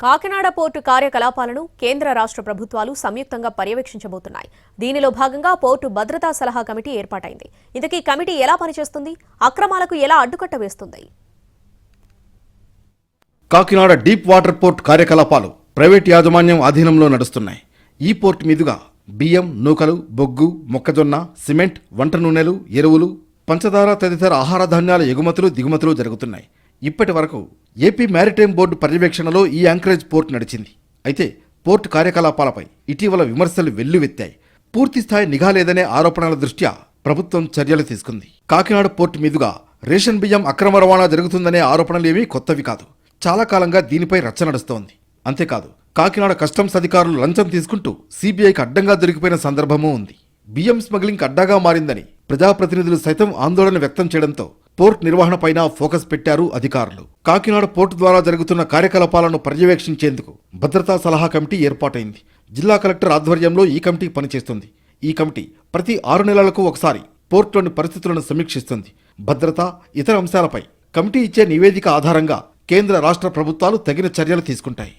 Kakinada port కార్యకలాపాలను కేంద్ర రాష్ట్ర ప్రభుత్వాలు సంయుక్తంగా పర్యవేక్షించబోతున్నాయి. దీనిలో భాగంగా పోర్టు భద్రతా సలహా కమిటీ ఏర్పాటైంది. ఇంతకీ కమిటీ ఎలా పనిచేస్తుంది, అక్రమాలకు ఎలా అడ్డుకట్ట వేస్తుంది? కాకినాడ డీప్ వాటర్ పోర్ట్ కార్యకలాపాలు ప్రైవేట్ యాజమాన్యం ఆధీనంలో నడుస్తున్నాయి. ఈ పోర్టు మీదుగా బియ్యం, నూకలు, బొగ్గు, మొక్కజొన్న, సిమెంట్, వంట నూనెలు, ఎరువులు, పంచదార తదితర ఆహార ధాన్యాల ఎగుమతులు, దిగుమతులు జరుగుతున్నాయి. ఇప్పటి వరకు ఏపీ మ్యారిటైమ్ బోర్డు పర్యవేక్షణలో ఈ యాంకరేజ్ పోర్టు నడిచింది. అయితే పోర్టు కార్యకలాపాలపై ఇటీవల విమర్శలు వెల్లువెత్తాయి. పూర్తిస్థాయి నిఘా లేదనే ఆరోపణల దృష్ట్యా ప్రభుత్వం చర్యలు తీసుకుంది. కాకినాడ పోర్టు మీదుగా రేషన్ బియ్యం అక్రమ రవాణా జరుగుతుందనే ఆరోపణలేమీ కొత్తవి కాదు. చాలా కాలంగా దీనిపై రచ్చ నడుస్తోంది. అంతేకాదు, కాకినాడ కస్టమ్స్ అధికారులు లంచం తీసుకుంటూ సిబిఐకి అడ్డంగా దొరికిపోయిన సందర్భమూ ఉంది. బియ్యం స్మగ్లింగ్ అడ్డాగా మారిందని ప్రజాప్రతినిధులు సైతం ఆందోళన వ్యక్తం చేయడంతో పోర్ట్ నిర్వహణపైన ఫోకస్ పెట్టారు అధికారులు. కాకినాడ పోర్టు ద్వారా జరుగుతున్న కార్యకలాపాలను పర్యవేక్షించేందుకు భద్రతా సలహా కమిటీ ఏర్పాటైంది. జిల్లా కలెక్టర్ ఆధ్వర్యంలో ఈ కమిటీ పనిచేస్తుంది. ఈ కమిటీ ప్రతి 6 నెలలకు ఒకసారి పోర్టులోని పరిస్థితులను సమీక్షిస్తుంది. భద్రత, ఇతర అంశాలపై కమిటీ ఇచ్చే నివేదిక ఆధారంగా కేంద్ర రాష్ట్ర ప్రభుత్వాలు తగిన చర్యలు తీసుకుంటాయి.